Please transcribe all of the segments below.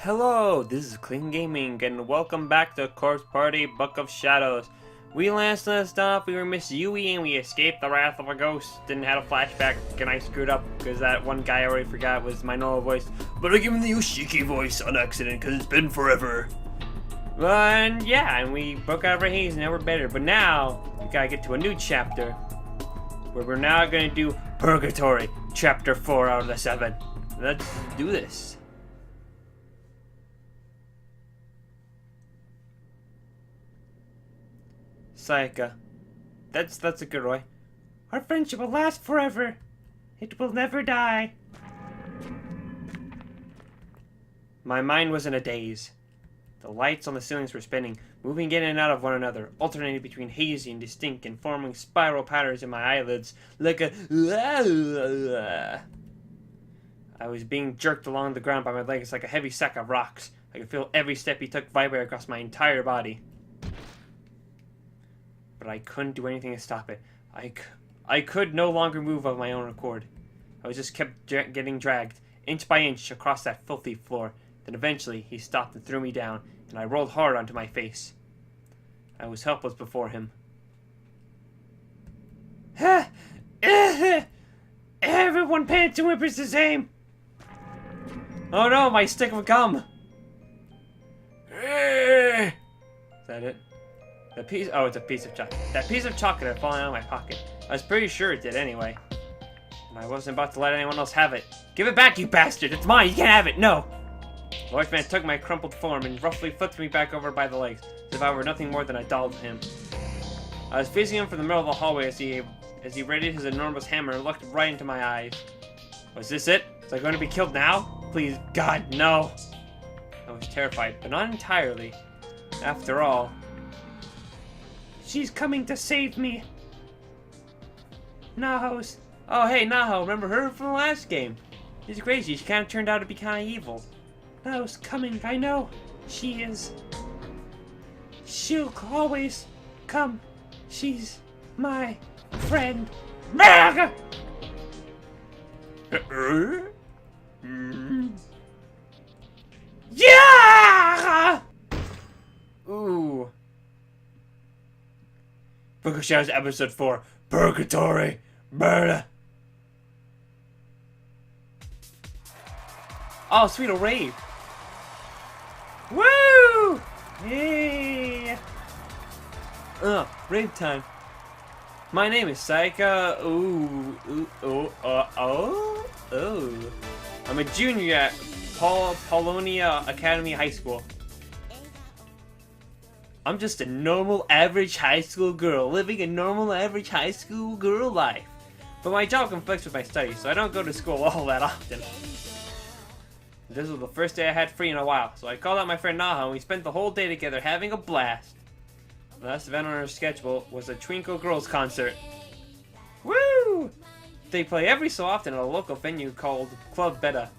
Hello, this is Clean Gaming, and welcome back to Corpse Party Book of Shadows. We last left off, we were Miss Yui, and we escaped the wrath of a ghost. Didn't have a flashback, and I screwed up, because that one guy I already forgot was my normal voice. But I gave him the Yoshiki voice on accident, because it's been forever. And yeah, and we broke out of our haze, and now we're better. But now, we gotta get to a new chapter, where we're now gonna do Purgatory, Chapter 4 out of the 7. Let's do this. Sayaka. That's a good way. Our friendship will last forever. It will never die. My mind was in a daze. The lights on the ceilings were spinning, moving in and out of one another, alternating between hazy and distinct and forming spiral patterns in my eyelids like a... I was being jerked along the ground by my legs like a heavy sack of rocks. I could feel every step he took vibrate across my entire body. But I couldn't do anything to stop it. I could no longer move of my own accord. I was just kept getting dragged, inch by inch, across that filthy floor. Then eventually, he stopped and threw me down, and I rolled hard onto my face. I was helpless before him. Everyone pants and whippers the same! Oh no, my stick of gum! Is that it? The piece. Oh, it's a piece of chocolate. That piece of chocolate had fallen out of my pocket. I was pretty sure it did anyway. And I wasn't about to let anyone else have it. Give it back, you bastard! It's mine! You can't have it! No! The large man took my crumpled form and roughly flipped me back over by the legs, as if I were nothing more than a doll to him. I was facing him from the middle of the hallway as he raided his enormous hammer and looked right into my eyes. Was this it? Was I going to be killed now? Please, God, no! I was terrified, but not entirely. After all... She's coming to save me. Naho's. Oh, hey, Naho. Remember her from the last game? She's crazy. She kind of turned out to be kind of evil. Naho's coming. I know. She is. She'll always come. She's my friend. Yeah! Ooh. Book of Shadows Episode 4, Purgatory, Murder. Oh, sweet, a rave. Woo! Yeah! Rave time. My name is Sayaka. I'm a junior at Polonia Academy High School. I'm just a normal, average high school girl, living a normal, average high school girl life. But my job conflicts with my studies, so I don't go to school all that often. This was the first day I had free in a while, so I called out my friend Naha and we spent the whole day together having a blast. The last event on our schedule was a Twinkle Girls concert. Woo! They play every so often at a local venue called Club Beta.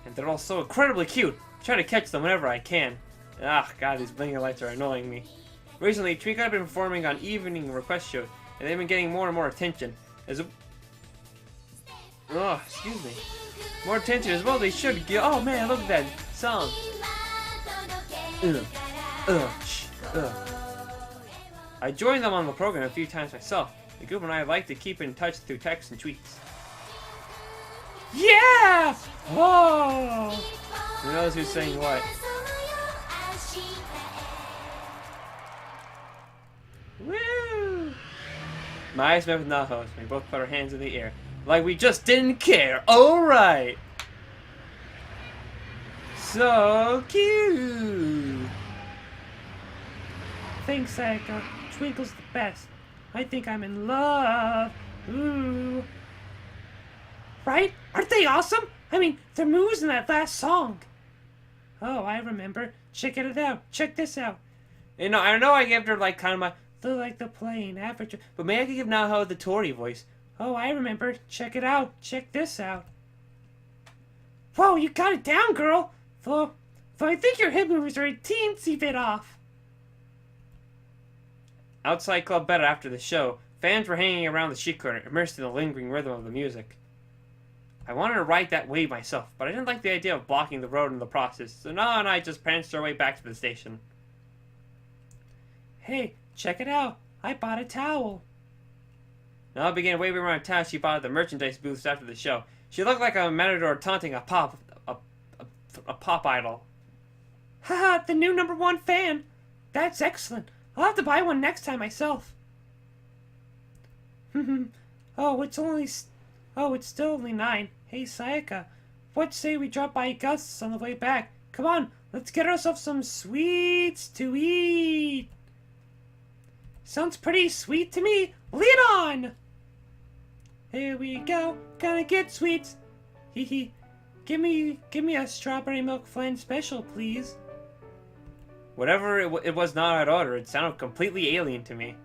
And they're all so incredibly cute. I try to catch them whenever I can. Ah, God, these blinking lights are annoying me. Recently, Twinkle had been performing on evening request shows, and they've been getting more and more attention. Oh, excuse me. More attention as well they should get. Oh man, look at that song. I joined them on the program a few times myself. The group and I like to keep in touch through texts and tweets. Yeah! Oh! Who knows who's saying what? Woo! My eyes met with Naho's. We both put our hands in the air. Like we just didn't care. Alright! So cute! Thanks, Sayaka. Twinkle's the best. I think I'm in love. Ooh. Right? Aren't they awesome? I mean, their moves in that last song. Oh, I remember. Check it out. Check this out. You know, I know I gave her like kind of my... like the plain average, but maybe I could give Naho the Tori voice. Oh, I remember. Check it out. Check this out. Whoa, you got it down, girl. Though I think your hip moves are a teensy bit off. Outside Club Beta after the show, fans were hanging around the street corner, immersed in the lingering rhythm of the music. I wanted to ride that wave myself, but I didn't like the idea of blocking the road in the process, so Naho and I just pranced our way back to the station. Hey, check it out. I bought a towel. Naho began waving around town she bought at the merchandise booths after the show. She looked like a matador taunting a pop idol. Haha, the new #1 fan. That's excellent. I'll have to buy one next time myself. Oh, it's still only 9. Hey, Sayaka, what say we drop by Gus's on the way back? Come on, let's get ourselves some sweets to eat. Sounds pretty sweet to me. Lead on! Here we go, gonna get sweets. Hee hee. Give me a strawberry milk flan special, please. Whatever it was not I'd order, it sounded completely alien to me.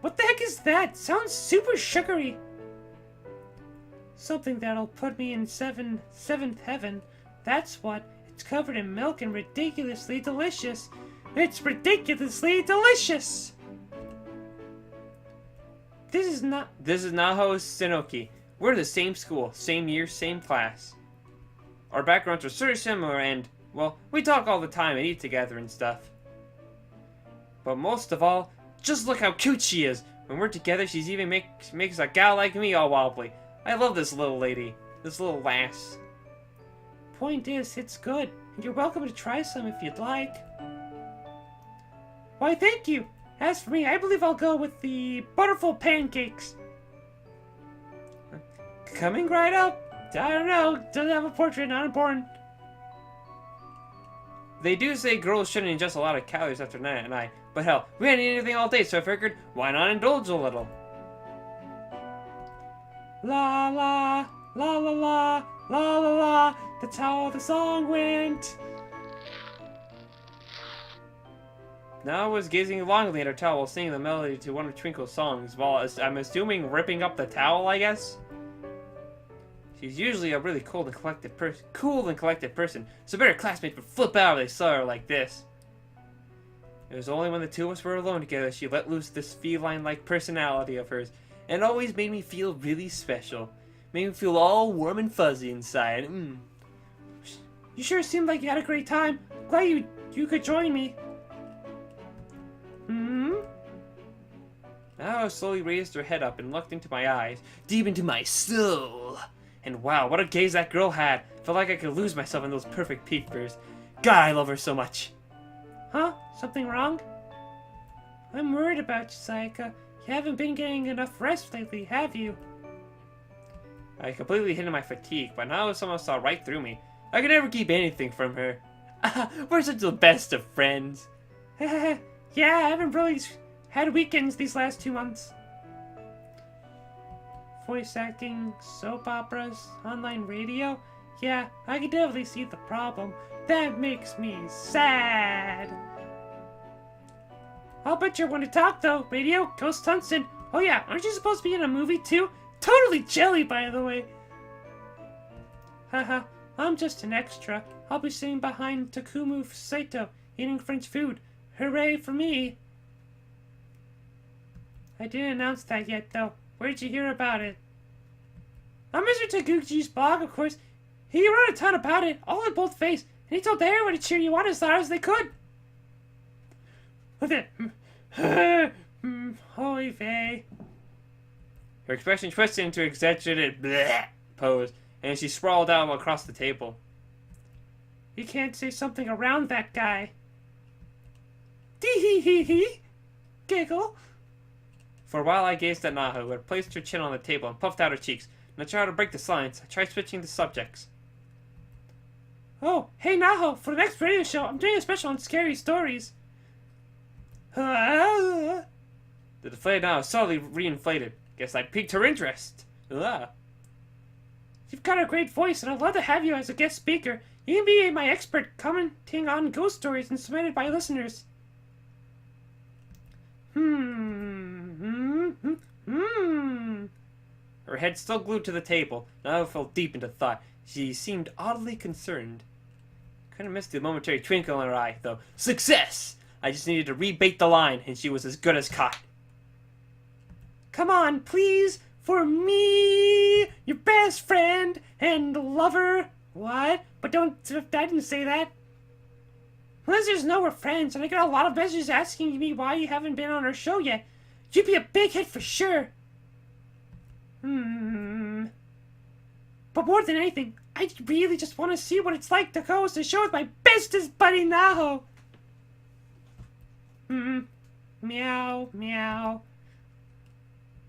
What the heck is that? Sounds super sugary. Something that'll put me in seventh heaven. That's what. It's covered in milk and ridiculously delicious. It's ridiculously delicious. This is Naho Sinoki. We're the same school, same year, same class. Our backgrounds are sort of similar and, well, we talk all the time and eat together and stuff. But most of all, just look how cute she is. When we're together, she's even makes a gal like me all wobbly. I love this little lady. This little lass. Point is, it's good. And you're welcome to try some if you'd like. Why, thank you. As for me, I believe I'll go with the butterful pancakes. Coming right up. I don't know. Doesn't have a portrait, not important. They do say girls shouldn't ingest a lot of calories after night at night, but hell, we hadn't eaten anything all day, so I figured, why not indulge a little? La la, la la la, la la la, that's how the song went. Now I was gazing longingly at her towel while singing the melody to one of Twinkle's songs, while I'm assuming ripping up the towel, I guess? She's usually a really cool and collected person, so better classmates would flip out if they saw her like this. It was only when the two of us were alone together she let loose this feline-like personality of hers, and it always made me feel really special. Made me feel all warm and fuzzy inside. You sure seemed like you had a great time. Glad you could join me. Now slowly raised her head up and looked into my eyes, deep into my soul. And wow, what a gaze that girl had. Felt like I could lose myself in those perfect peepers. God, I love her so much. Huh? Something wrong? I'm worried about you, Sayaka. You haven't been getting enough rest lately, have you? I completely hid in my fatigue, but now someone saw right through me. I could never keep anything from her. We're such the best of friends. Yeah, I haven't really had weekends these last 2 months. Voice acting, soap operas, online radio? Yeah, I can definitely see the problem. That makes me sad. I'll bet you want to talk though. Radio, Ghost Huntston. Oh yeah, aren't you supposed to be in a movie too? Totally jelly, by the way. Haha, I'm just an extra. I'll be sitting behind Takumu Saito, eating French food. Hooray for me. I didn't announce that yet though. Where'd you hear about it? On Mr. Taguchi's blog, of course. He wrote a ton about it, all in boldface, and he told everyone to cheer you on as loud as they could. With it. Holy vey. Her expression twisted into an exaggerated bleh pose, and she sprawled out across the table. You can't say something around that guy. Dee-hee-hee-hee. Giggle. For a while I gazed at Naho, who had placed her chin on the table and puffed out her cheeks. And I tried to break the silence. I tried switching the subjects. Oh, hey Naho, for the next radio show, I'm doing a special on scary stories. The deflated Naho subtly reinflated. Guess I piqued her interest. You've got a great voice, and I'd love to have you as a guest speaker. You can be my expert commenting on ghost stories and submitted by listeners. Her head still glued to the table. Naho fell deep into thought. She seemed oddly concerned. Kinda missed the momentary twinkle in her eye, though. Success! I just needed to rebait the line, and she was as good as caught. Come on, please! for me, your best friend and lover. What? But I didn't say that. Listeners know we're friends, and I got a lot of messages asking me why you haven't been on our show yet. You'd be a big hit for sure. But more than anything, I really just want to see what it's like to host a show with my bestest buddy Naho. Meow, meow.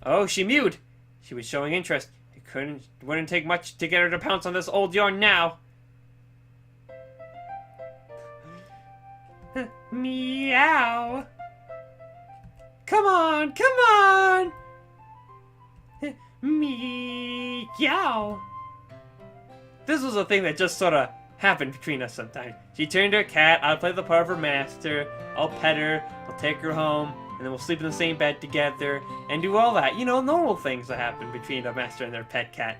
Oh, she mewed. She was showing interest. Wouldn't take much to get her to pounce on this old yarn now. Meow. Come on, come on. Meow. This was a thing that just sort of happened between us sometimes. She turned her cat, I'll play the part of her master, I'll pet her, I'll take her home, and then we'll sleep in the same bed together, and do all that. You know, normal things that happen between a master and their pet cat.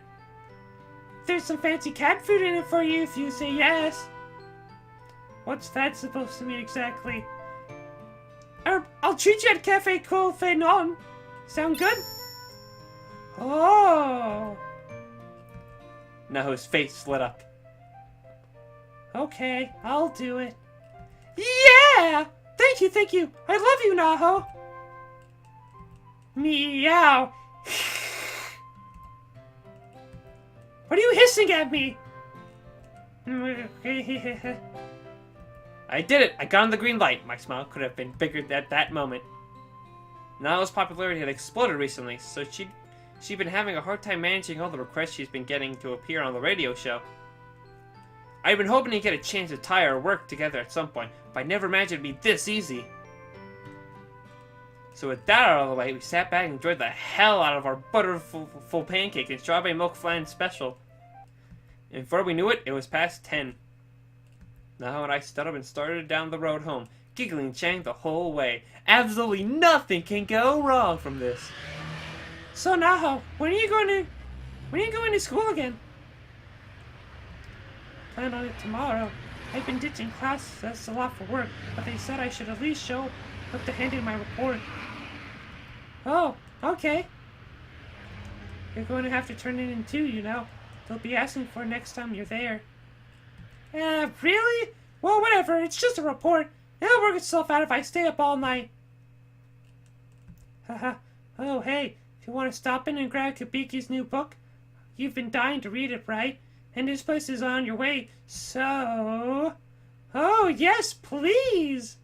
There's some fancy cat food in it for you if you say yes. What's that supposed to mean exactly? I'll treat you at Cafe Cool Fenon. Sound good? Oh. Naho's face lit up. Okay, I'll do it. Yeah! Thank you, thank you. I love you, Naho. Meow. What are you hissing at me? I did it! I got on the green light. My smile could have been bigger at that moment. Naho's popularity had exploded recently, so she'd been having a hard time managing all the requests she's been getting to appear on the radio show. I'd been hoping to get a chance to tie our work together at some point, but I never imagined it'd be this easy. So with that out of the way, we sat back and enjoyed the hell out of our butterful pancake and strawberry milk flan special. And before we knew it, it was past 10. Naho and I stood up and started down the road home, giggling and chatting the whole way. Absolutely nothing can go wrong from this. So Naho, when are you going to school again? Plan on it tomorrow. I've been ditching class, that's a lot for work, but they said I should at least show up to hand in my report. Oh, okay. You're going to have to turn it in too, you know. They'll be asking for it next time you're there. Really? Well, whatever, it's just a report. It'll work itself out if I stay up all night. Haha. Oh, hey, if you want to stop in and grab Kabiki's new book, you've been dying to read it, right? And this place is on your way, so... Oh, yes, please!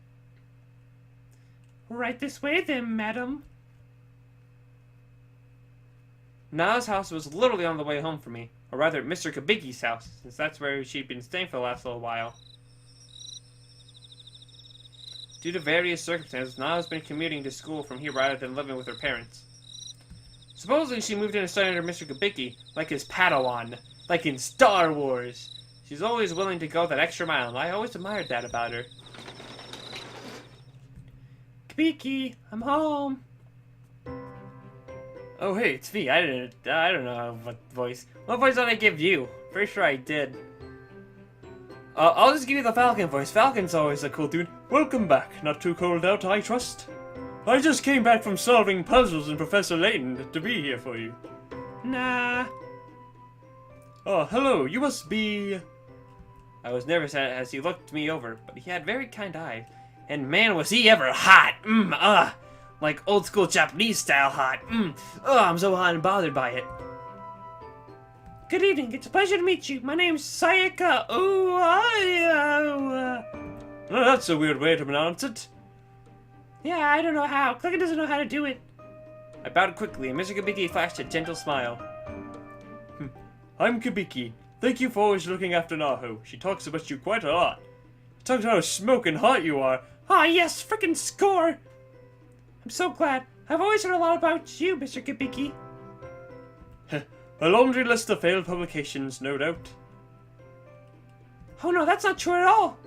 Right this way then, madam. Naho's house was literally on the way home for me. Or rather, Mr. Kabiki's house, since that's where she'd been staying for the last little while. Due to various circumstances, Naho's been commuting to school from here rather than living with her parents. Supposedly, she moved in to study under Mr. Kabiki, like his Padawan, like in Star Wars. She's always willing to go that extra mile, and I always admired that about her. Kabiki, I'm home. Oh hey, it's me. I don't know what voice. What voice did I give you? Pretty sure I did. I'll just give you the Falcon voice. Falcon's always a cool dude. Welcome back. Not too cold out, I trust. I just came back from solving puzzles in Professor Layton to be here for you. Nah. Oh, hello. You must be... I was nervous as he looked me over, but he had very kind eyes. And man, was he ever hot. Like old school Japanese style hot. I'm so hot and bothered by it. Good evening. It's a pleasure to meet you. My name's Sayaka. That's a weird way to pronounce it. Yeah, I don't know how. Clicker doesn't know how to do it. I bowed quickly, and Mr. Kabiki flashed a gentle smile. I'm Kabiki. Thank you for always looking after Naho. She talks about you quite a lot. She talks about how smoking hot you are. Ah, yes, frickin' score! I'm so glad. I've always heard a lot about you, Mr. Kabiki. A laundry list of failed publications, no doubt. Oh no, that's not true at all!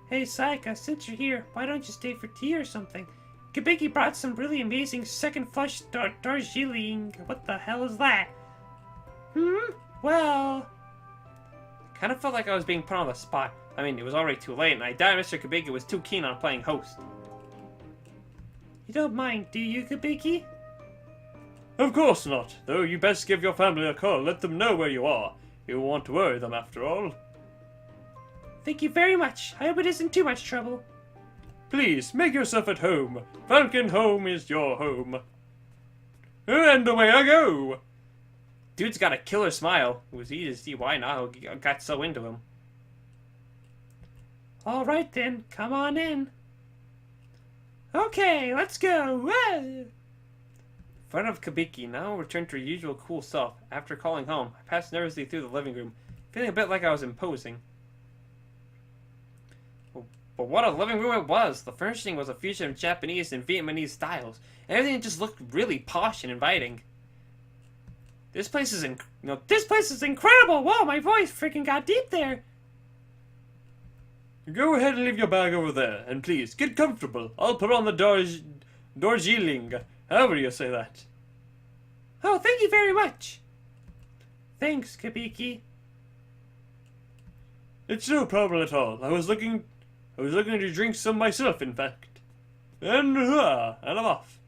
Hey, Sayaka, since you're here, why don't you stay for tea or something? Kabiki brought some really amazing second flush Darjeeling. What the hell is that? Well... Kind of felt like I was being put on the spot. I mean, it was already too late, and I doubt Mr. Kabiki was too keen on playing host. You don't mind, do you, Kabiki? Of course not, though you best give your family a call. Let them know where you are. You won't worry them after all. Thank you very much. I hope it isn't too much trouble. Please, make yourself at home. Falcon Home is your home. And away I go! Dude's got a killer smile. It was easy to see why Naho got so into him. Alright then, come on in. Okay, let's go! In front of Kabiki, Naho returned to her usual cool self. After calling home, I passed nervously through the living room, feeling a bit like I was imposing. But what a living room it was! The furnishing was a fusion of Japanese and Vietnamese styles. Everything just looked really posh and inviting. This place is this place is incredible! Whoa, my voice freaking got deep there! Go ahead and leave your bag over there, and please, get comfortable. I'll put on the Darjeeling, however you say that. Oh, thank you very much! Thanks, Kabiki. It's no problem at all. I was looking to drink some myself, in fact. And I'm off.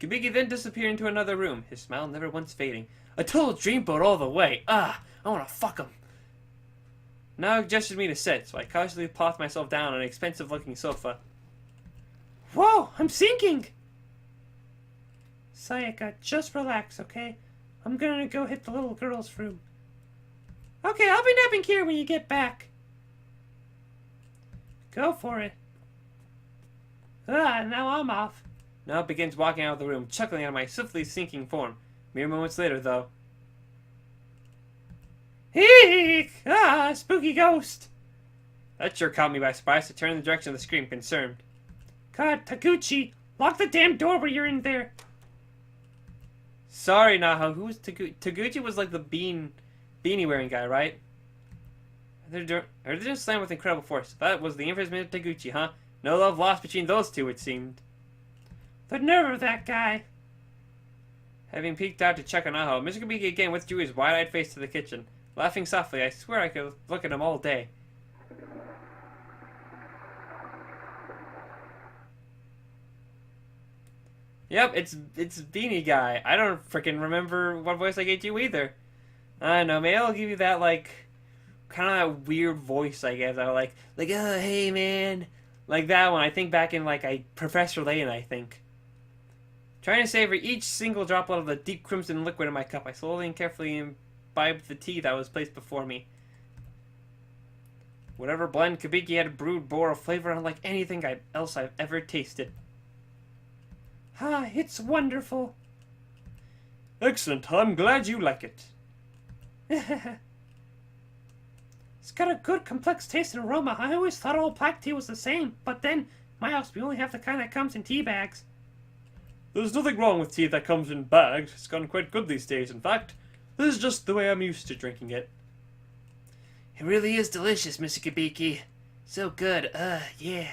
Kabiki then disappeared into another room, his smile never once fading. A total dreamboat all the way. I wanna fuck him. Now it gestured me to sit, so I cautiously plopped myself down on an expensive-looking sofa. Whoa, I'm sinking! Sayaka, just relax, okay? I'm gonna go hit the little girl's room. Okay, I'll be napping here when you get back. Go for it. Now I'm off. Now it begins walking out of the room, chuckling at my swiftly sinking form. Mere moments later, though. Eek! Spooky ghost! That sure caught me by surprise. I turned in the direction of the scream, concerned. God, Taguchi! Lock the damn door when you're in there! Sorry, Naho. Who's Taguchi? Taguchi was like the beanie-wearing guy, right? They're just slammed with incredible force. That was the infamous Taguchi, huh? No love lost between those two, it seemed. The nerve of that guy! Having peeked out to check on Naho, Mr. Kabiki again withdrew his wide-eyed face to the kitchen. Laughing softly, I swear I could look at him all day. Yep, it's Beanie Guy. I don't freaking remember what voice I gave you either. I don't know, maybe I'll give you that, like, kind of that weird voice, I guess. I like, oh, hey, man. Like that one. I think back in, like, Professor Layton, I think. Trying to savor each single droplet of the deep crimson liquid in my cup, I slowly and carefully imbibed the tea that was placed before me. Whatever blend Kabiki had brewed bore a flavor unlike anything else I've ever tasted. It's wonderful. Excellent. I'm glad you like it. It's got a good complex taste and aroma. I always thought all black tea was the same, but then, my house, we only have the kind that comes in tea bags. There's nothing wrong with tea that comes in bags. It's gotten quite good these days, in fact. This is just the way I'm used to drinking it. It really is delicious, Mr. Kabiki. So good, yeah.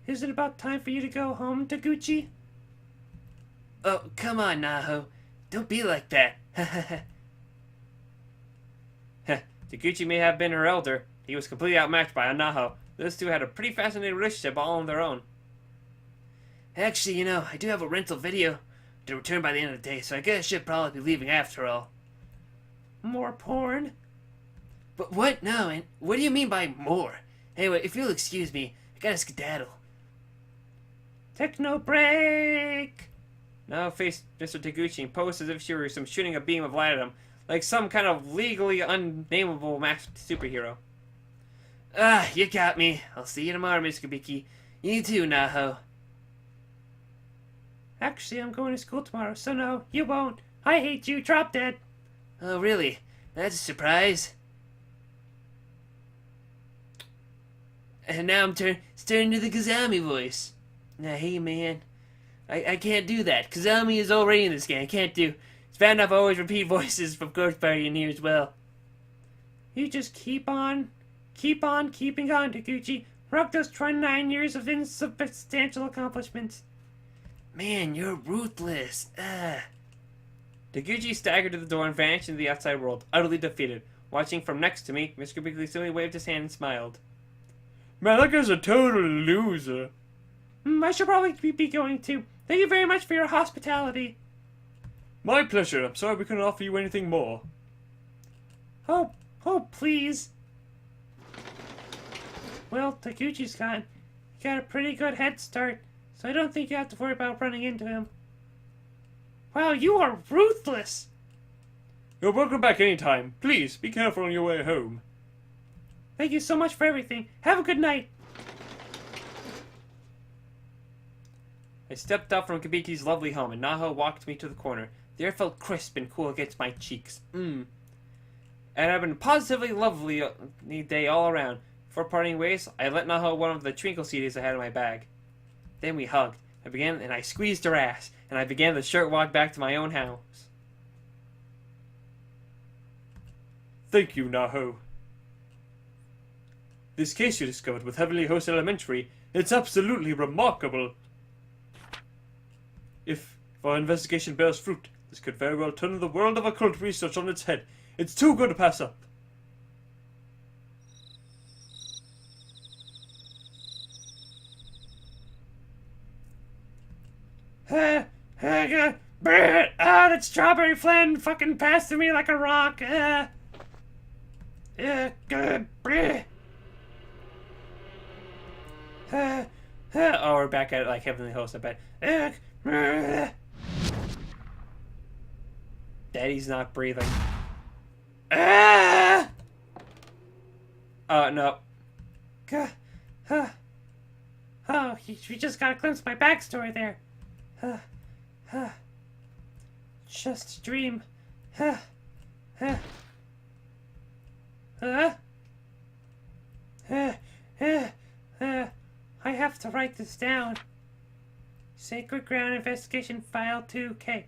Is it about time for you to go home, Taguchi? Oh, come on, Naho. Don't be like that. Taguchi may have been her elder. He was completely outmatched by Naho. Those two had a pretty fascinating relationship all on their own. Actually, I do have a rental video to return by the end of the day, so I guess I should probably be leaving after all. More porn? But what? No, and what do you mean by more? Anyway, if you'll excuse me, I gotta skedaddle. Techno break! Now faced Mr. Taguchi and posed as if she were shooting a beam of light at him, like some kind of legally unnameable masked superhero. You got me. I'll see you tomorrow, Miss Kabiki. You too, Naho. Actually, I'm going to school tomorrow, so no, you won't. I hate you, drop dead. Oh, really? That's a surprise. And now I'm turning to the Kazami voice. Now, hey, man. I can't do that. Kazami is already in this game. I can't do. It's bad enough I always repeat voices from Ghost Party in here as well. You just keep on keeping on, Taguchi. Rock those 29 years of insubstantial accomplishments. Man, you're ruthless. Taguchi staggered to the door and vanished into the outside world, utterly defeated. Watching from next to me, Mr. Bigley simply waved his hand and smiled. Man, that guy's a total loser. I should probably be going too. Thank you very much for your hospitality. My pleasure. I'm sorry we couldn't offer you anything more. Oh, please. Well, Taguchi's gone. He got a pretty good head start, so I don't think you have to worry about running into him. Wow, you are ruthless! You're welcome back anytime. Please, be careful on your way home. Thank you so much for everything. Have a good night. I stepped out from Kabiki's lovely home, and Naho walked me to the corner. The air felt crisp and cool against my cheeks. And I've been a positively lovely day all around. Before parting ways, I let Naho one of the twinkle CDs I had in my bag. Then we hugged. I squeezed her ass, and I began the short walk back to my own house. Thank you, Naho. This case you discovered with Heavenly Host Elementary, it's absolutely remarkable. If our investigation bears fruit, this could very well turn the world of occult research on its head. It's too good to pass up. That strawberry flan fucking passed through me like a rock. Oh, we're back at it like Heavenly Host, I bet. Daddy's not breathing. Oh, no. Oh, you just got a glimpse of my backstory there. Just a dream. I have to write this down. Sacred Ground Investigation File 2K.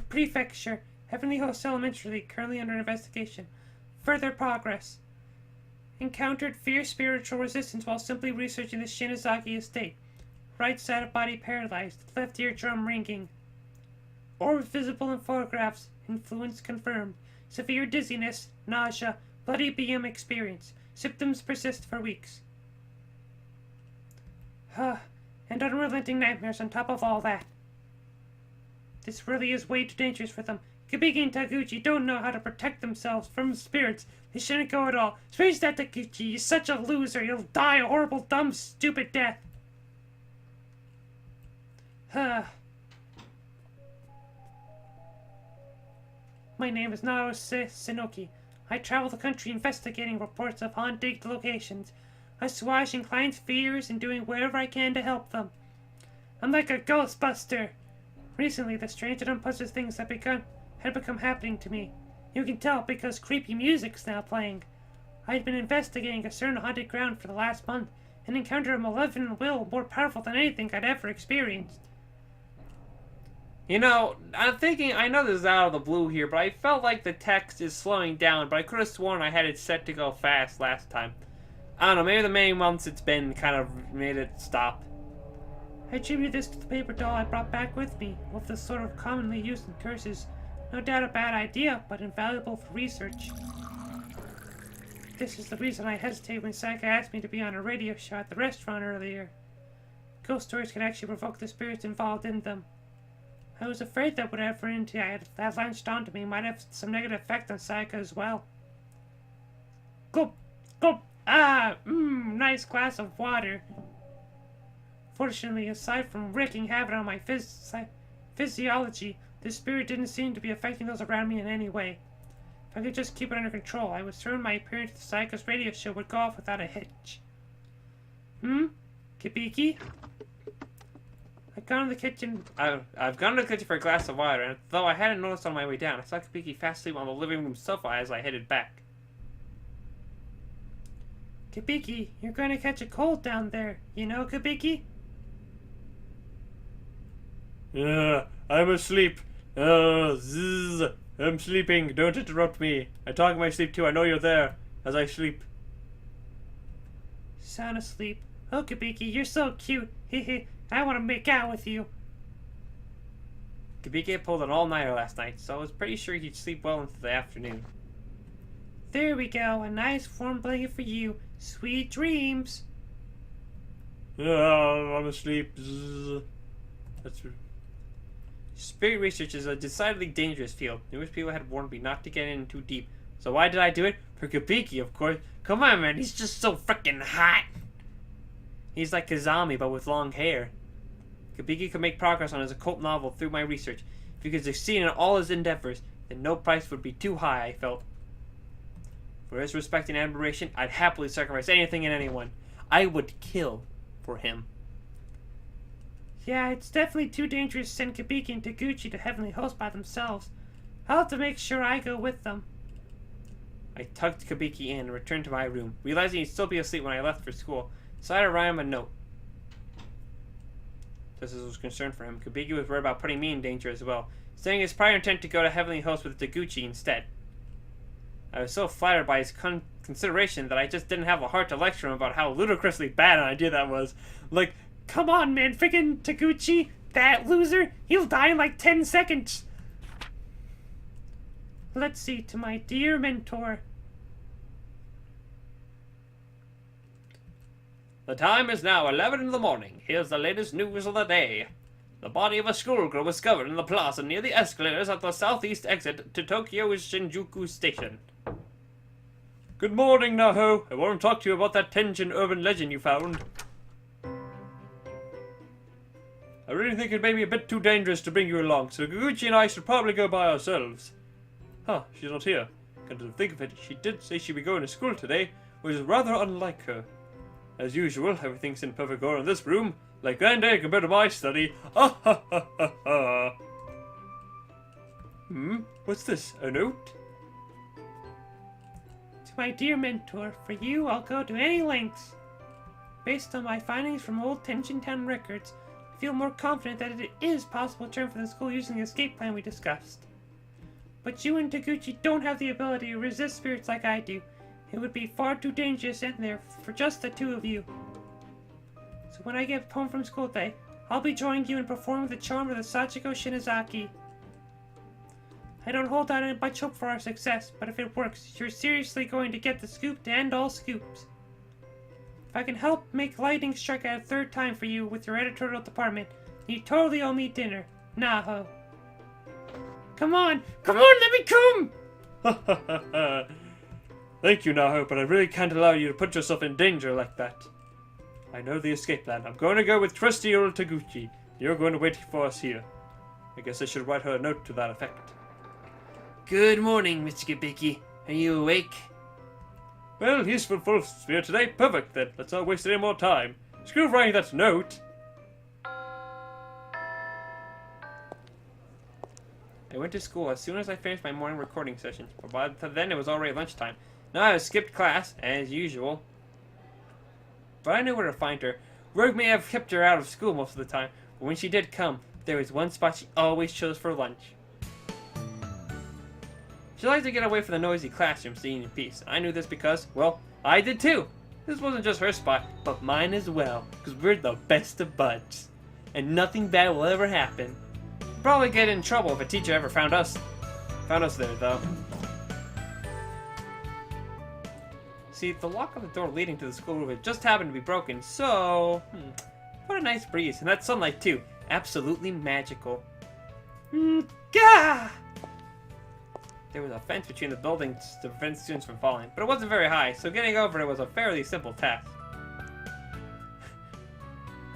Prefecture. Heavenly Host Elementary, currently under investigation. Further progress. Encountered fierce spiritual resistance while simply researching the Shinozaki estate. Right side of body paralyzed, left eardrum ringing. Orb visible in photographs, influence confirmed. Severe dizziness, nausea, bloody BM experience. Symptoms persist for weeks. And unrelenting nightmares on top of all that. This really is way too dangerous for them. Kabiki and Taguchi don't know how to protect themselves from spirits. They shouldn't go at all. Especially that Taguchi. He's such a loser. He'll die a horrible, dumb, stupid death. My name is Nao Sinoki. I travel the country investigating reports of haunted locations, assuaging clients' fears and doing whatever I can to help them. I'm like a ghostbuster. Recently, the strange and unpleasant things had become happening to me. You can tell because creepy music's now playing. I'd been investigating a certain haunted ground for the last month and encountered a malevolent will more powerful than anything I'd ever experienced. You know, I'm thinking, I know this is out of the blue here, but I felt like the text is slowing down, but I could have sworn I had it set to go fast last time. I don't know, maybe the many months it's been kind of made it stop. I attributed this to the paper doll I brought back with me, with the sort of commonly used in curses. No doubt a bad idea, but invaluable for research. This is the reason I hesitated when Saika asked me to be on a radio show at the restaurant earlier. Ghost stories can actually provoke the spirits involved in them. I was afraid that whatever entity I had launched onto me might have some negative effect on Saika as well. Gulp! Gulp! Nice glass of water. Fortunately, aside from wreaking havoc on my physiology, this spirit didn't seem to be affecting those around me in any way. If I could just keep it under control, I was certain my appearance at the Saika's radio show would go off without a hitch. Kibiki? I've gone to the kitchen for a glass of water, and though I hadn't noticed on my way down, I saw Kabiki fast asleep on the living room sofa as I headed back. Kabiki, you're going to catch a cold down there, you know, Kabiki? I'm asleep. I'm sleeping. Don't interrupt me. I talk in my sleep too. I know you're there as I sleep. Sound asleep. Oh, Kabiki, you're so cute. Hehe. I want to make out with you. Kabiki pulled an all-nighter last night, so I was pretty sure he'd sleep well into the afternoon. There we go. A nice warm blanket for you. Sweet dreams. I'm asleep. That's Spirit research is a decidedly dangerous field. Numerous people had warned me not to get in too deep. So why did I do it? For Kabiki, of course. Come on, man, he's just so freaking hot. He's like Kazami, but with long hair. Kabiki could make progress on his occult novel through my research. If he could succeed in all his endeavors, then no price would be too high, I felt. For his respect and admiration, I'd happily sacrifice anything and anyone. I would kill for him. Yeah, it's definitely too dangerous to send Kabiki and Taguchi to Heavenly Host by themselves. I'll have to make sure I go with them. I tucked Kabiki in and returned to my room, realizing he'd still be asleep when I left for school, so I had to write him a note. Just as I was concerned for him, Kabiki was worried about putting me in danger as well, saying his prior intent to go to Heavenly Host with Taguchi instead. I was so flattered by his consideration that I just didn't have the heart to lecture him about how ludicrously bad an idea that was. Like, come on, man, freaking Taguchi, that loser, he'll die in like 10 seconds. Let's see, to my dear mentor. The time is now 11 in the morning. Here's the latest news of the day. The body of a schoolgirl was discovered in the plaza near the escalators at the southeast exit to Tokyo's Shinjuku Station. Good morning, Naho. I want to talk to you about that Tenjin urban legend you found. I really think it may be a bit too dangerous to bring you along, so Guguchi and I should probably go by ourselves. Huh, she's not here. Come to think of it, she did say she'd be going to school today, which is rather unlike her. As usual, everything's in perfect order in this room, like grand day compared to my study. Ah ha ha ha ha. What's this? A note? To my dear mentor, for you I'll go to any lengths. Based on my findings from old Tension Town records, I feel more confident that it is possible to return from the school using the escape plan we discussed. But you and Taguchi don't have the ability to resist spirits like I do. It would be far too dangerous in there for just the two of you. So when I get home from school today, I'll be joining you in performing the charm of the Sachiko Shinazaki. I don't hold out much hope for our success, but if it works, you're seriously going to get the scoop to end all scoops. If I can help make lightning strike at a third time for you with your editorial department, you totally owe me dinner. Naho. Come on, let me come! Thank you, Naho, but I really can't allow you to put yourself in danger like that. I know the escape plan. I'm going to go with trusty old Taguchi. You're going to wait for us here. I guess I should write her a note to that effect. Good morning, Mr. Kabiki. Are you awake? Well, he's full spirit today. Perfect, then. Let's not waste any more time. Screw writing that note. I went to school as soon as I finished my morning recording session, but by then it was already lunchtime. Now I skipped class, as usual. But I knew where to find her. Rogue may have kept her out of school most of the time, but when she did come, there was one spot she always chose for lunch. She liked to get away from the noisy classrooms to eat in peace. I knew this because, well, I did too. This wasn't just her spot, but mine as well, because we're the best of buds. And nothing bad will ever happen. Probably get in trouble if a teacher ever found us there, though. See, the lock on the door leading to the schoolroom had just happened to be broken, so... what a nice breeze, and that sunlight too. Absolutely magical. Gah! There was a fence between the buildings to prevent students from falling, but it wasn't very high, so getting over it was a fairly simple task.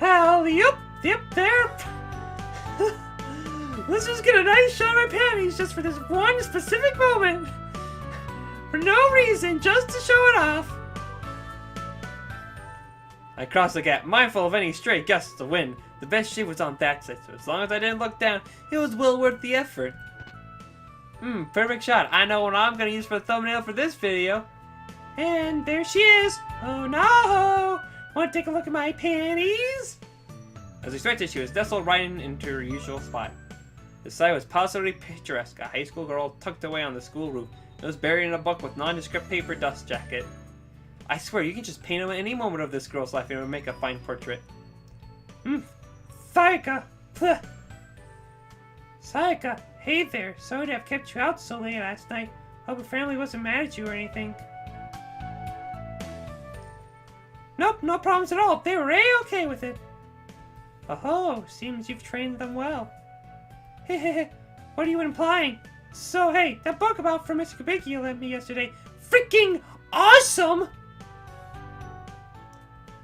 Alley-oop, yep, there. Let's just get a nice shot of my panties just for this one specific moment. For no reason, just to show it off. I crossed the gap, mindful of any stray gusts of wind. The best shade was on that side, so as long as I didn't look down, it was well worth the effort. Perfect shot. I know what I'm gonna use for the thumbnail for this video. And there she is. Oh no! Want to take a look at my panties? As expected, she was nestled right into her usual spot. The sight was positively picturesque. A high school girl tucked away on the school roof. It was buried in a book with nondescript paper dust jacket. I swear, you can just paint at any moment of this girl's life and it would make a fine portrait. Sayaka! Sayaka, hey there. Sorry to have kept you out so late last night. Hope your family wasn't mad at you or anything. Nope, no problems at all. They were A-okay with it. Oh, seems you've trained them well. Hehehe, what are you implying? So hey, that book about from Mr. Kabiki you lent me yesterday, freaking awesome!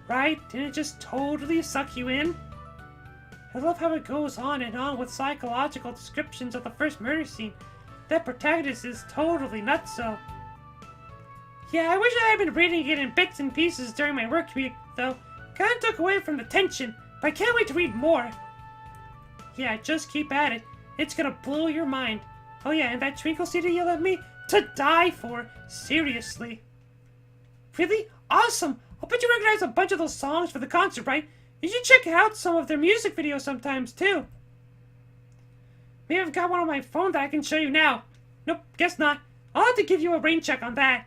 Right? Didn't it just totally suck you in? I love how it goes on and on with psychological descriptions of the first murder scene. That protagonist is totally nutso. Yeah, I wish I had been reading it in bits and pieces during my work week, though. Kinda took away from the tension, but I can't wait to read more. Yeah, just keep at it. It's gonna blow your mind. Oh yeah, and that Twinkle CD you lent me? To die for. Seriously. Really? Awesome! I'll bet you recognize a bunch of those songs for the concert, right? You should check out some of their music videos sometimes, too. Maybe I've got one on my phone that I can show you now. Nope, guess not. I'll have to give you a rain check on that.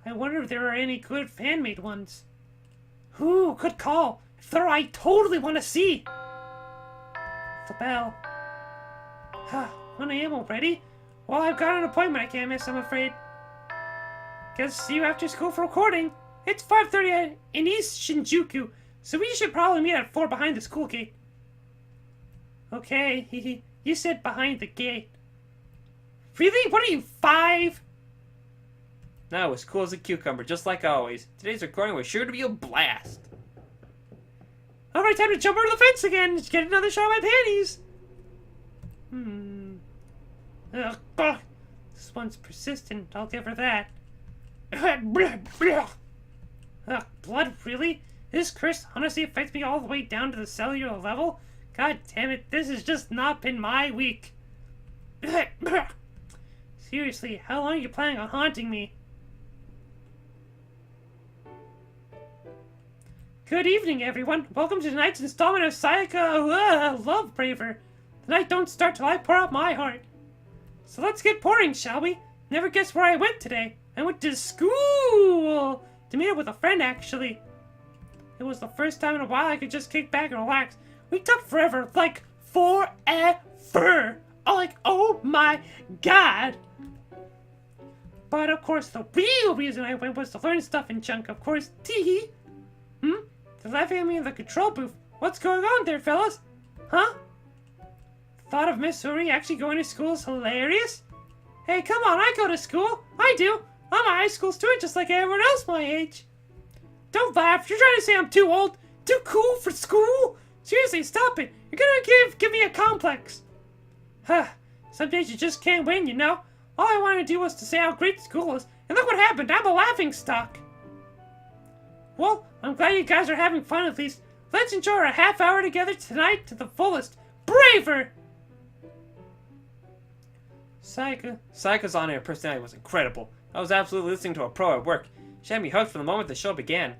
I wonder if there are any good fan-made ones. Ooh, good call. If there are, I totally want to see. The bell. Huh, 1 a.m. already? Well, I've got an appointment I can't miss, I'm afraid. Guess see you after school for recording. It's 5:30 in East Shinjuku, so we should probably meet at 4 behind the school gate. Okay, you said behind the gate. Really? What are you, 5? No, as cool as a cucumber, just like always. Today's recording was sure to be a blast. Alright, time to jump over the fence again. Let's get another shot of my panties. Ugh, this one's persistent, I'll give her that. Ugh, blood, really? This curse honestly affects me all the way down to the cellular level? God damn it, this has just not been my week. Seriously, how long are you planning on haunting me? Good evening, everyone. Welcome to tonight's installment of Sayaka Love Braver. The night don't start till I pour out my heart. So let's get pouring, shall we? Never guess where I went today. I went to school to meet up with a friend, actually. It was the first time in a while I could just kick back and relax. We took forever, like forever. Oh my god. But of course, the real reason I went was to learn stuff in chunk, of course. Teehee. They're laughing at me in the control booth. What's going on there, fellas? Huh? Thought of Miss Uri actually going to school is hilarious? Hey, come on, I go to school. I do. I'm a high school student just like everyone else my age. Don't laugh. You're trying to say I'm too old? Too cool for school? Seriously, stop it. You're gonna give me a complex. Huh. Some days you just can't win, you know? All I wanted to do was to say how great school is, and look what happened. I'm a laughingstock. Well, I'm glad you guys are having fun at least. Let's enjoy our half hour together tonight to the fullest. Braver! Sayaka's on-air personality was incredible. I was absolutely listening to a pro at work. She had me hooked from the moment the show began.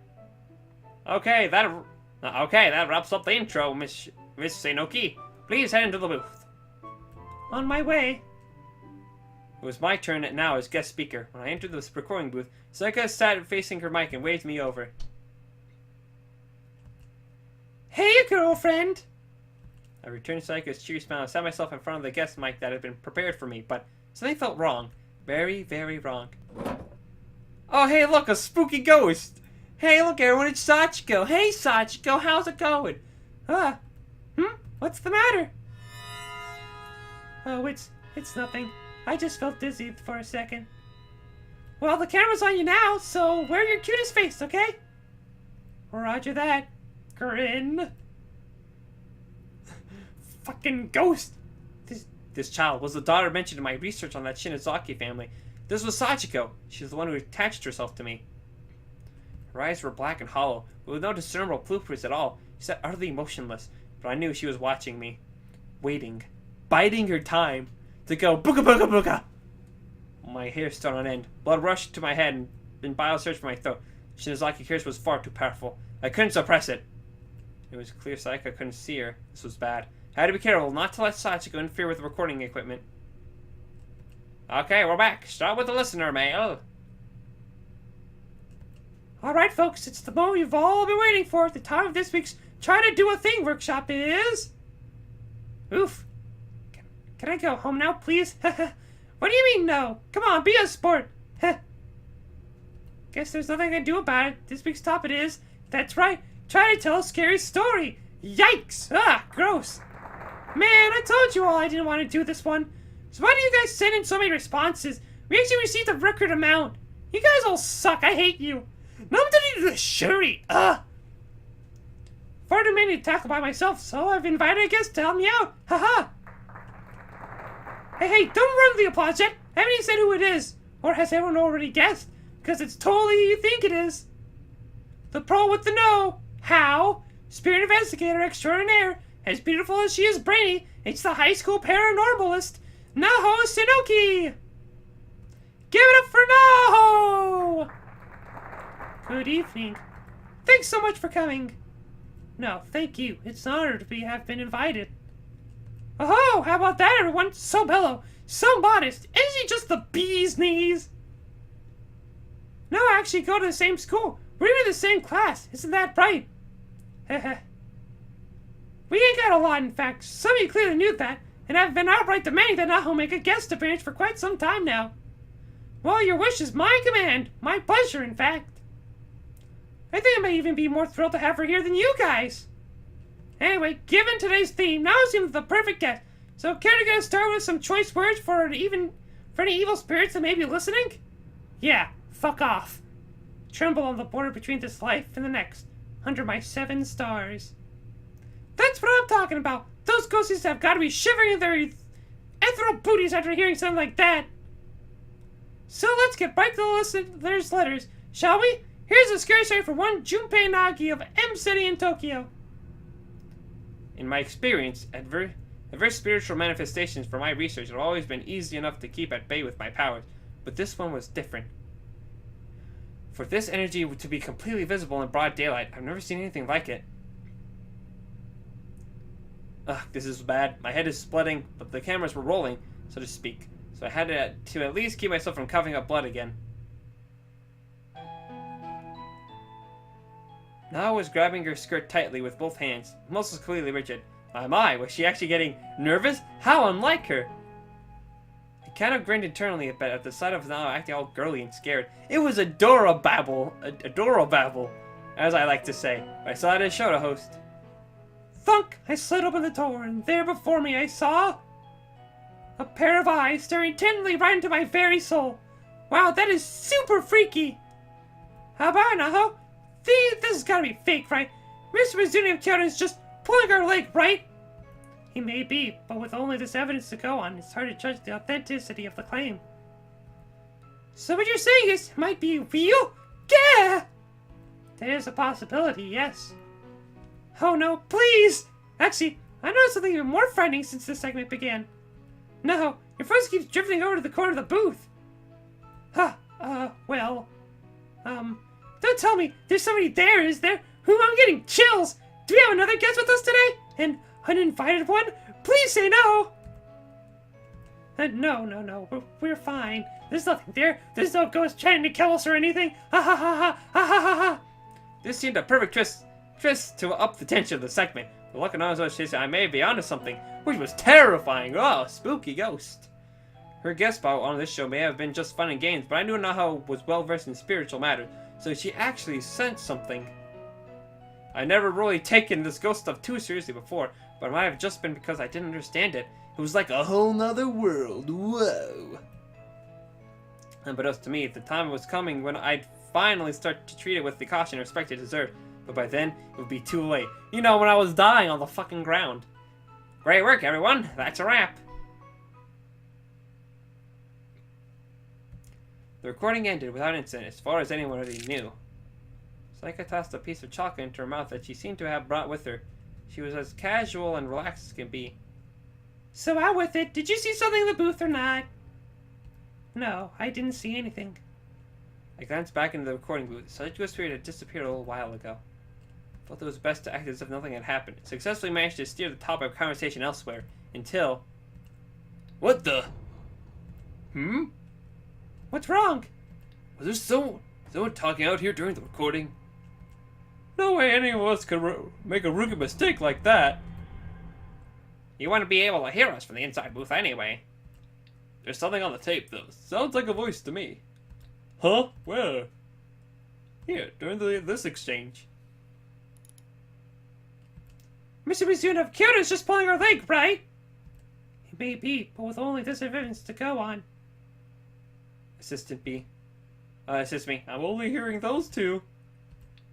Okay, that wraps up the intro, Miss Seinoki. Please head into the booth. On my way. It was my turn now as guest speaker. When I entered the recording booth, Sayaka sat facing her mic and waved me over. Hey, girlfriend! I returned Sayaka's cheery smile and sat myself in front of the guest mic that had been prepared for me, but something felt wrong. Very, very wrong. Oh, hey, look, a spooky ghost! Hey, look, everyone, it's Sachiko! Hey, Sachiko, how's it going? What's the matter? Oh, it's nothing. I just felt dizzy for a second. Well, the camera's on you now, so wear your cutest face, okay? Roger that. Grin. Fucking ghost! This child was the daughter mentioned in my research on that Shinozaki family. This was Sachiko. She was the one who attached herself to me. Her eyes were black and hollow, but with no discernible blueprints at all. She sat utterly motionless, but I knew she was watching me. Waiting. Biding her time. To go booga booga booga! My hair stood on end. Blood rushed to my head and bile surged from my throat. Shinozaki's curse was far too powerful. I couldn't suppress it. It was clear Sayaka couldn't see her. This was bad. I had to be careful not to let Sachiko interfere with the recording equipment. Okay, we're back. Start with the listener mail. Alright, folks, it's the moment you've all been waiting for. The time of this week's Try to Do a Thing workshop is... Oof. Can I go home now, please? What do you mean, no? Come on, be a sport. Guess there's nothing I can do about it. This week's topic is... That's right. Try to tell a scary story. Yikes! Ah, gross. Man, I told you all I didn't want to do this one. So why do you guys send in so many responses? We actually received a record amount. You guys all suck. I hate you. Nobody did the shuri. Far too many to tackle by myself, so I've invited a guest to help me out. Haha. Hey, don't run the applause yet. I haven't even said who it is. Or has everyone already guessed? Because it's totally who you think it is. The pro with the no. How? Spirit investigator extraordinaire. As beautiful as she is brainy, it's the high school paranormalist, Naho Sinoki. Give it up for Naho! Good evening. Thanks so much for coming. No, thank you. It's an honor to have been invited. Oh, how about that, everyone? So mellow, so modest. Isn't he just the bee's knees? No, I actually go to the same school. We're in the same class. Isn't that right? Heh. We ain't got a lot, in fact. Some of you clearly knew that, and I've been outright demanding that Naho make a guest appearance for quite some time now. Well, your wish is my command. My pleasure, in fact. I think I may even be more thrilled to have her here than you guys. Anyway, given today's theme, now seems the perfect guest. So, care to get us started with some choice words for any evil spirits that may be listening? Yeah, fuck off. Tremble on the border between this life and the next, under my 7 stars. That's what I'm talking about. Those ghosties have got to be shivering in their ethereal booties after hearing something like that. So let's get right to the listeners' letters, shall we? Here's a scary story for one Junpei Nagi of M City in Tokyo. In my experience, adverse spiritual manifestations for my research have always been easy enough to keep at bay with my powers, but this one was different. For this energy to be completely visible in broad daylight, I've never seen anything like it. Ugh, this is bad. My head is splitting, but the cameras were rolling, so to speak. So I had to at least keep myself from coughing up blood again. Now was grabbing her skirt tightly with both hands. Muscles clearly rigid. My, was she actually getting nervous? How unlike her! I kind of grinned internally a bit at the sight of now acting all girly and scared. It was adorable, as I like to say. I saw it as show to host. Thunk! I slid open the door, and there before me I saw a pair of eyes staring intently right into my very soul. Wow, that is super freaky! How about Naho? This has gotta be fake, right? Mr. Mizuni of Kyoto is just pulling our leg, right? He may be, but with only this evidence to go on, it's hard to judge the authenticity of the claim. So what you're saying is, it might be real? Yeah! That is a possibility, yes. Oh no, please! Actually, I noticed something even more frightening since this segment began. No, your voice keeps drifting over to the corner of the booth. Don't tell me there's somebody there, is there? Whom I'm getting chills! Do we have another guest with us today? An uninvited one? Please say no! No, we're fine. There's nothing there. There's no ghost trying to kill us or anything. Ha ha ha ha ha ha ha ha! This seemed a perfect twist to up the tension of the segment. But looking on as she said, I may be onto something, which was terrifying. Oh, spooky ghost. Her guest spot on this show may have been just fun and games, but I knew Naho was well versed in spiritual matters, so she actually sensed something. I never really taken this ghost stuff too seriously before, but it might have just been because I didn't understand it. It was like a whole nother world. Whoa. But as to me, the time was coming when I'd finally start to treat it with the caution and respect it deserved. But by then, it would be too late. You know, when I was dying on the fucking ground. Great work, everyone. That's a wrap. The recording ended without incident, as far as anyone already knew. Saika tossed a piece of chocolate into her mouth that she seemed to have brought with her. She was as casual and relaxed as can be. So out with it. Did you see something in the booth or not? No, I didn't see anything. I glanced back into the recording booth. Saika's spirit had disappeared a little while ago. I felt it was best to act as if nothing had happened. Successfully managed to steer the topic of conversation elsewhere, until... What the? What's wrong? Was there someone talking out here during the recording? No way any of us could make a rookie mistake like that. You want to be able to hear us from the inside booth anyway. There's something on the tape, though. Sounds like a voice to me. Huh? Where? Here, during this exchange. Mr. Mizuno of Kyoto is just pulling our leg, right? He may be, but with only this evidence to go on. Assistant B. Assist me. I'm only hearing those two.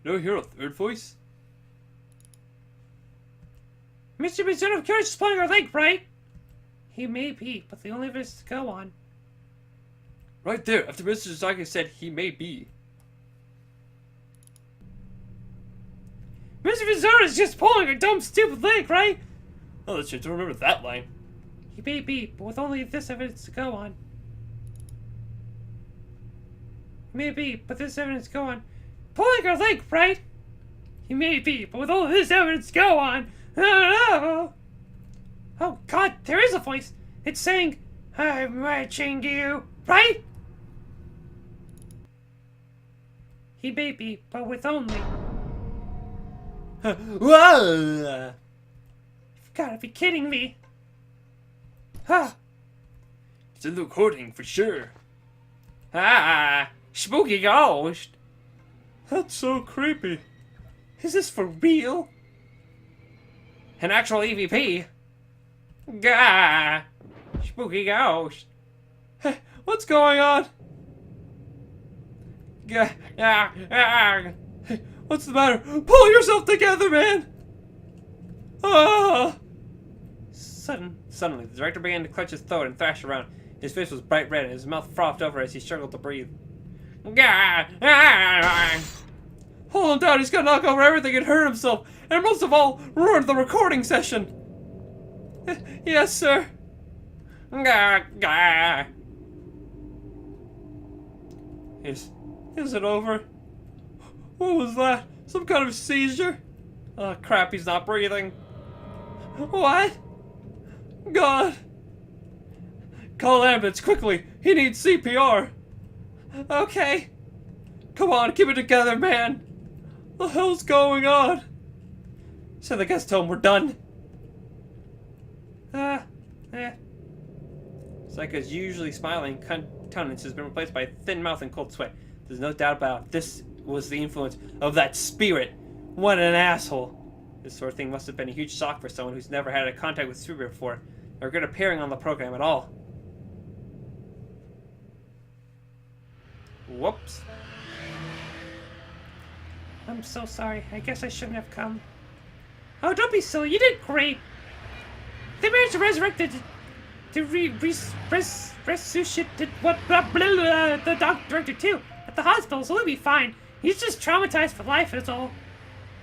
No, hear a third voice? Mr. Mizuno of Kyoto is just pulling our leg, right? He may be, but the only evidence to go on. Right there, after Mr. Sasaki said he may be. Mr. Mizuno is just pulling our dumb, stupid leg, right? Oh, that's right, don't remember that line. He may be, but with only this evidence to go on. He may be, but this evidence to go on. Pulling our leg, right? He may be, but with all this evidence to go on. Oh God, there is a voice. It's saying, I'm watching you, right? He may be, but with only. Whoa! You've gotta be kidding me. Huh. It's in the recording for sure. Ah, spooky ghost. That's so creepy. Is this for real? An actual EVP. Gah! Spooky ghost. Hey, what's going on? Gah! Hey, what's the matter? Pull yourself together, man! Ah! Suddenly, the director began to clutch his throat and thrash around. His face was bright red and his mouth frothed over as he struggled to breathe. Gah! Hold him down, he's gonna knock over everything and hurt himself, and most of all, ruin the recording session! Yes, sir. Gah, gah. Is it over? What was that? Some kind of seizure? Oh crap, he's not breathing. What? God. Call an ambulance, quickly. He needs CPR. Okay. Come on, keep it together, man. What the hell's going on? Send the guest home, we're done. Psycho's usually smiling countenance has been replaced by a thin mouth and cold sweat. There's no doubt about it. This was the influence of that spirit. What an asshole. This sort of thing must have been a huge shock for someone who's never had a contact with spirit before, or good appearing on the program at all. Whoops. I'm so sorry. I guess I shouldn't have come. Oh, don't be silly. You did great. They managed to resurrect the resuscitate the doctor director too at the hospital, so he'll be fine. He's just traumatized for life, that's all.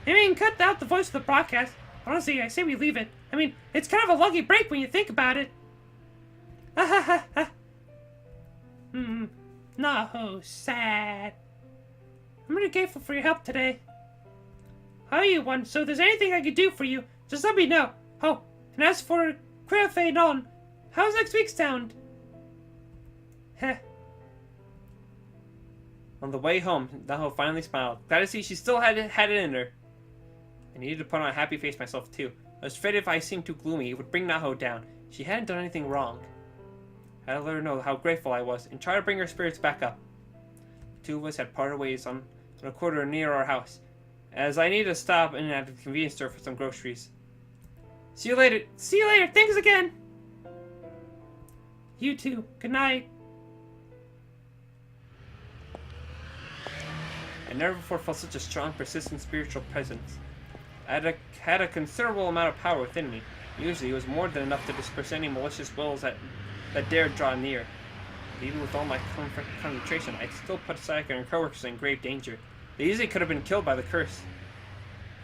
I mean, cut out the voice of the broadcast. Honestly, I say we leave it. I mean, it's kind of a lucky break when you think about it. No, sad. I'm really grateful for your help today. How are you, one? So if there's anything I can do for you, just let me know. Oh, and as for Quefe Non, how's next week sound? Heh. On the way home, Naho finally smiled. Glad to see she still had it in her. I needed to put on a happy face myself too. I was afraid if I seemed too gloomy, it would bring Naho down. She hadn't done anything wrong. I had to let her know how grateful I was and try to bring her spirits back up. The two of us had parted ways on a corridor near our house, as I needed to stop in at the convenience store for some groceries. See you later. See you later. Thanks again. You too. Good night. I never before felt such a strong, persistent spiritual presence. I had a considerable amount of power within me. Usually it was more than enough to disperse any malicious wills that dared draw near. But even with all my concentration, I still put Sayaka and her coworkers in grave danger. They easily could have been killed by the curse.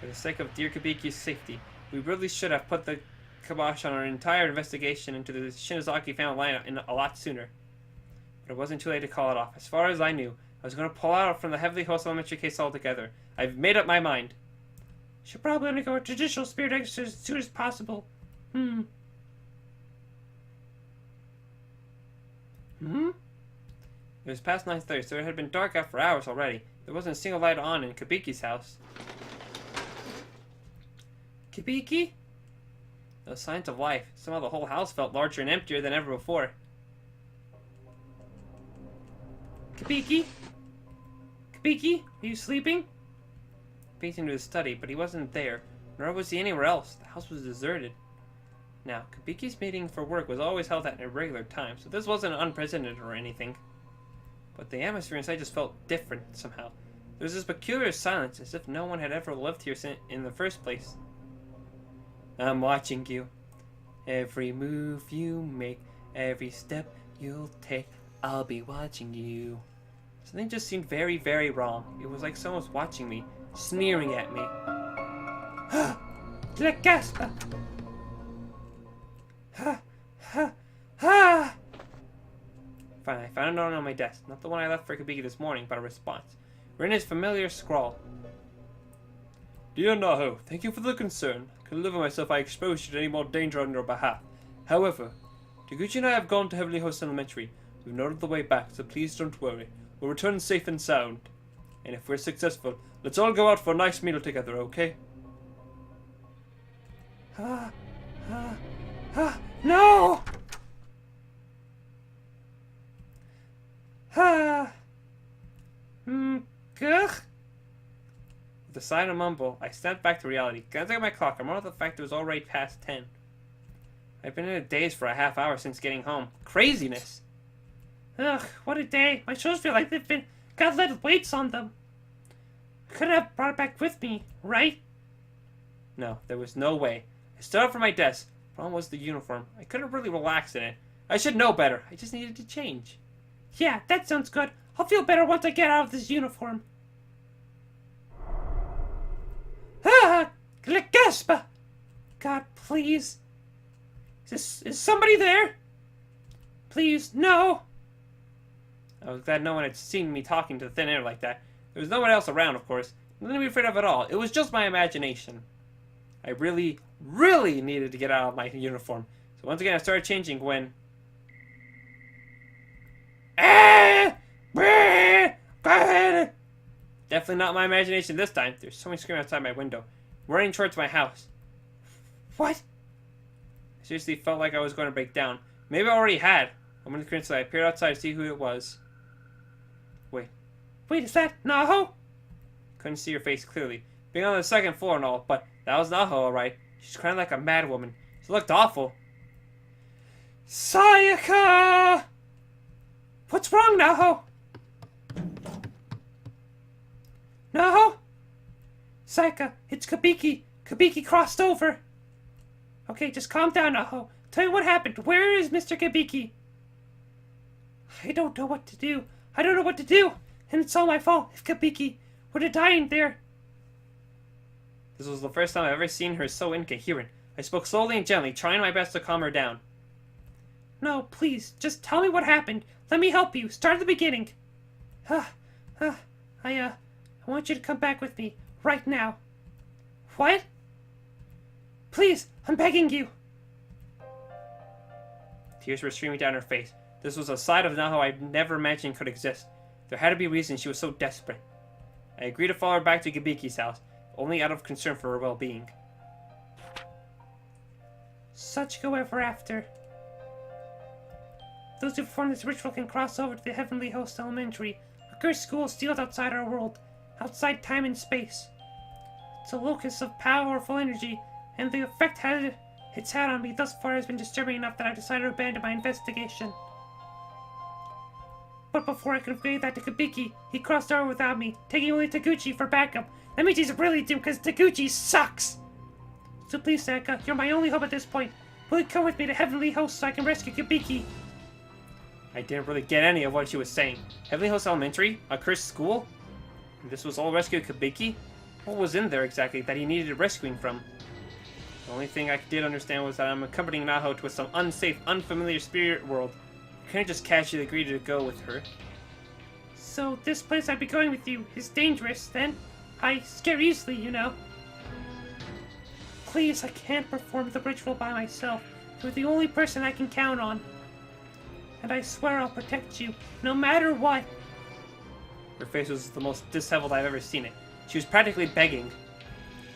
For the sake of dear Kabiki's safety, we really should have put the kibosh on our entire investigation into the Shinozaki family line a lot sooner. But it wasn't too late to call it off. As far as I knew, I was going to pull out from the heavily hosted elementary case altogether. I've made up my mind. Should probably undergo a traditional spirit exorcism as soon as possible. It was past 9:30, so it had been dark out for hours already. There wasn't a single light on in Kabiki's house. Kabiki? No signs of life. Somehow the whole house felt larger and emptier than ever before. Kabiki? Kabiki? Are you sleeping? Faced into his study, but he wasn't there, Nor was he anywhere else. The house was deserted. Now, Kabiki's meeting for work was always held at an irregular time, so this wasn't unprecedented or anything. But the atmosphere inside just felt different somehow. There was this peculiar silence, as if no one had ever lived here in the first place. I'm watching you. Every move you make, every step you'll take, I'll be watching you. Something just seemed very, very wrong. It was like someone was watching me, sneering at me. Le gasp! Ha! Ha! Ha! Fine, I found a note on my desk. Not the one I left for Kabiki this morning, but a response. Written in his familiar scrawl. Dear Naho, thank you for the concern. I couldn't live with myself if I exposed you to any more danger on your behalf. However, Taguchi and I have gone to Heavenly Host Elementary. We've noted the way back, so please don't worry. We'll return safe and sound. And if we're successful, let's all go out for a nice meal together, okay? No! Gugh? With a sigh and a mumble, I snapped back to reality. Glancing at my clock, I marveled at the fact it was already past 10. I've been in a daze for a half hour since getting home. Craziness! Ugh, what a day. My shoulders feel like they've been got lead weights on them. Could have brought it back with me, right? No, there was no way. I stood up from my desk. The problem was the uniform. I couldn't really relax in it. I should know better. I just needed to change. Yeah, that sounds good. I'll feel better once I get out of this uniform. Gaspa! God, please. Is somebody there? Please, no. I was glad no one had seen me talking to the thin air like that. There was no one else around, of course. Nothing to be afraid of at all. It was just my imagination. I really, really needed to get out of my uniform. So once again, I started changing when... Definitely not my imagination this time. There's someone screaming outside my window, running towards my house. What? I seriously felt like I was going to break down. Maybe I already had. I'm going to cringe, so I appeared outside to see who it was. Wait, is that Naho? couldn't see her face clearly, being on the second floor and all, but that was Naho, alright. She's crying like a mad woman. She looked awful. Sayaka! What's wrong, Naho? Naho? Sayaka, it's Kabiki. Kabiki crossed over. Okay, just calm down, Naho. Tell me what happened. Where is Mr. Kabiki? I don't know what to do. And it's all my fault if Kabiki were to die in there. This was the first time I've ever seen her so incoherent. I spoke slowly and gently, trying my best to calm her down. No, please, just tell me what happened. Let me help you. Start at the beginning. I want you to come back with me right now. What? Please, I'm begging you. Tears were streaming down her face. This was a side of Naho I'd never imagined could exist. There had to be a reason she was so desperate. I agreed to follow her back to Gabiki's house, only out of concern for her well-being. Such go ever after. Those who perform this ritual can cross over to the Heavenly Host Elementary, a cursed school sealed outside our world, outside time and space. It's a locus of powerful energy, and the effect it's had on me thus far has been disturbing enough that I decided to abandon my investigation. But before I could convey that to Kabiki, he crossed over without me, taking only Taguchi for backup. That means he's really doomed because Taguchi sucks! So please, Sayaka, you're my only hope at this point. Will you come with me to Heavenly Host so I can rescue Kabiki? I didn't really get any of what she was saying. Heavenly Host Elementary? A cursed school? And this was all rescue Kabiki? What was in there exactly that he needed rescuing from? The only thing I did understand was that I'm accompanying Naho to some unsafe, unfamiliar spirit world. I couldn't just casually agree to go with her. So this place I'd be going with you is dangerous, then? I scare easily, you know. Please, I can't perform the ritual by myself. You're the only person I can count on. And I swear I'll protect you, no matter what. Her face was the most disheveled I've ever seen it. She was practically begging.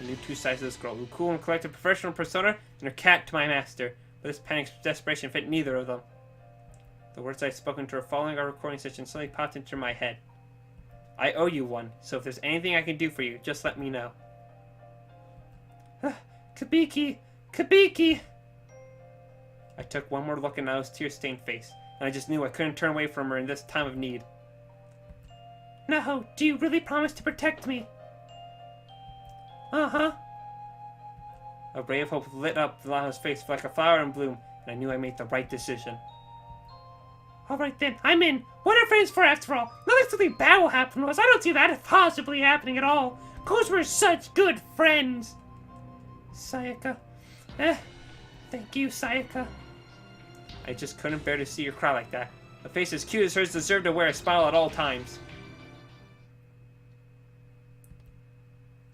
I knew two sides of this girl, her cool and collected professional persona, and her cat to my master, but this panic desperation fit neither of them. The words I'd spoken to her following our recording session suddenly popped into my head. I owe you one, so if there's anything I can do for you, just let me know. Kabiki! Kabiki! I took one more look at Naho's tear-stained face, and I just knew I couldn't turn away from her in this time of need. Naho, do you really promise to protect me? Uh-huh. A ray of hope lit up Naho's face like a flower in bloom, and I knew I made the right decision. Alright then, I'm in. What are friends for after all? Nothing bad will happen to us. I don't see that possibly happening at all. Cause we're such good friends. Sayaka. Thank you, Sayaka. I just couldn't bear to see her cry like that. A face as cute as hers deserved to wear a smile at all times.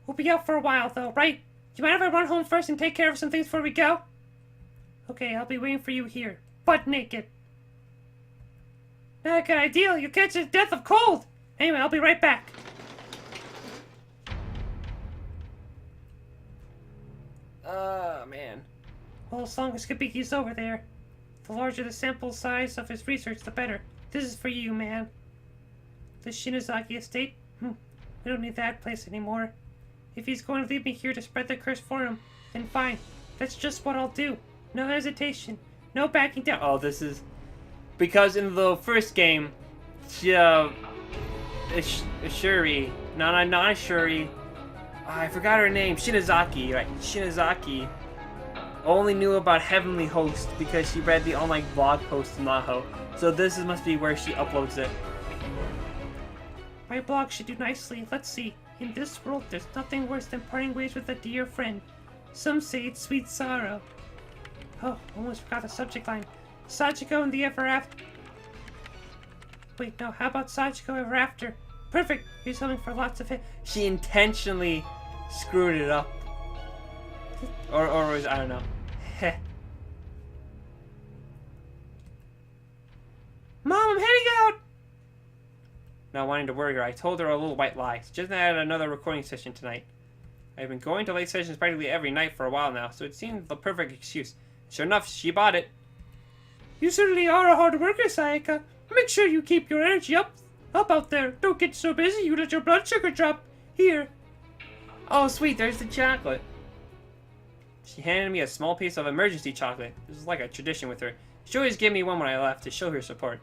We'll be out for a while though, right? You mind if I run home first and take care of some things before we go? Okay, I'll be waiting for you here. Butt naked. Not a good idea. You'll catch a death of cold. Anyway, I'll be right back. Man. Well, as long as Kabiki's over there. The larger the sample size of his research, the better. This is for you, man. The Shinozaki estate? We don't need that place anymore. If he's going to leave me here to spread the curse for him, then fine. That's just what I'll do. No hesitation. No backing down. Oh, this is... Because in the first game, Shuri... not Shuri... I forgot her name. Shinozaki, right? Shinozaki only knew about Heavenly Host because she read the online blog post to Naho. So this must be where she uploads it. My blog should do nicely. Let's see. In this world, there's nothing worse than parting ways with a dear friend. Some say it's sweet sorrow. Oh, almost forgot the subject line. Sachiko and the Ever After. Wait, no, how about Sachiko Ever After? Perfect! Here's something for lots of it. She intentionally screwed it up. Or was, I don't know. Heh. Mom, I'm heading out! Not wanting to worry her, I told her a little white lie. Just had another recording session tonight. I've been going to late sessions practically every night for a while now, so it seemed the perfect excuse. Sure enough, she bought it. You certainly are a hard worker, Sayaka. Make sure you keep your energy up out there. Don't get so busy you let your blood sugar drop. Here. Oh, sweet, there's the chocolate. She handed me a small piece of emergency chocolate. This is like a tradition with her. She always gave me one when I left to show her support.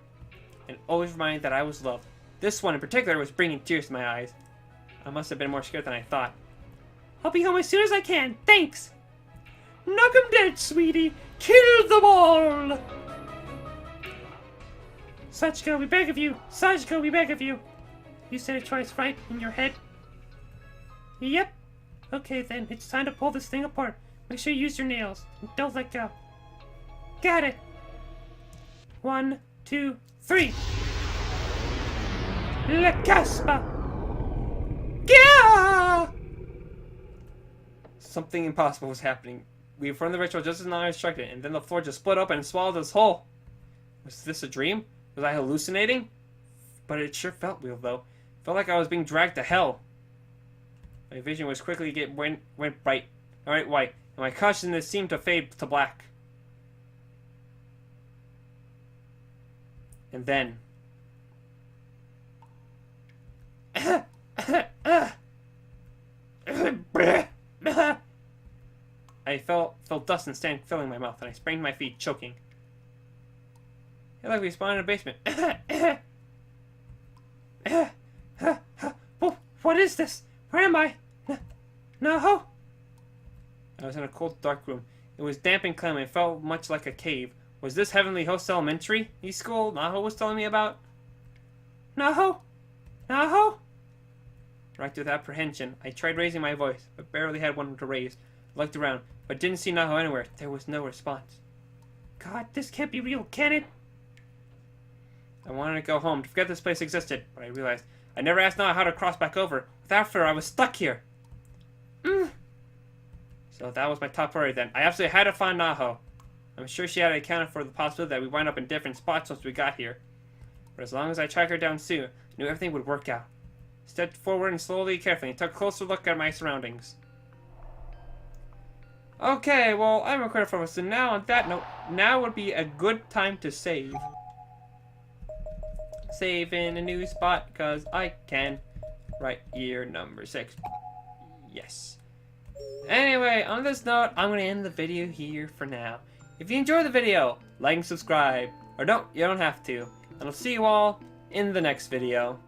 And always reminded that I was loved. This one in particular was bringing tears to my eyes. I must have been more scared than I thought. I'll be home as soon as I can. Thanks. Knock 'em dead, sweetie. Kill them all. Sachiko, we beg of you. Sachiko, we beg of you. You said it twice, right? In your head? Yep. Okay, then. It's time to pull this thing apart. Make sure you use your nails. And don't let go. Got it. 1, 2, 3. La Caspa! Gah! Something impossible was happening. We performed the ritual just as I instructed, and then the floor just split open and swallowed us whole. Was this a dream? Was I hallucinating? But it sure felt real, though. It felt like I was being dragged to hell. My vision was quickly went bright, alright white, and my consciousness seemed to fade to black. And then... I felt dust and stand filling my mouth, and I sprang to my feet, choking. I feel like we spawned in a basement. What is this? Where am I? No. I was in a cold, dark room. It was damp and clammy. It felt much like a cave. Was this Heavenly Host Elementary school Naho was telling me about? No. Racked with apprehension, I tried raising my voice, but barely had one to raise. I looked around, but didn't see Naho anywhere. There was no response. God, this can't be real, can it? I wanted to go home, to forget this place existed, but I realized I never asked Naho how to cross back over. Without her, I was stuck here. So that was my top priority then. I absolutely had to find Naho. I'm sure she had accounted for the possibility that we wind up in different spots once we got here. But as long as I tracked her down soon, I knew everything would work out. I stepped forward and slowly, carefully, took a closer look at my surroundings. Okay, well, I'm recording for us, so now on that note, now would be a good time to save. Save in a new spot, because I can. Right here, number 6. Yes. Anyway, on this note, I'm going to end the video here for now. If you enjoyed the video, like and subscribe. Or don't, you don't have to. And I'll see you all in the next video.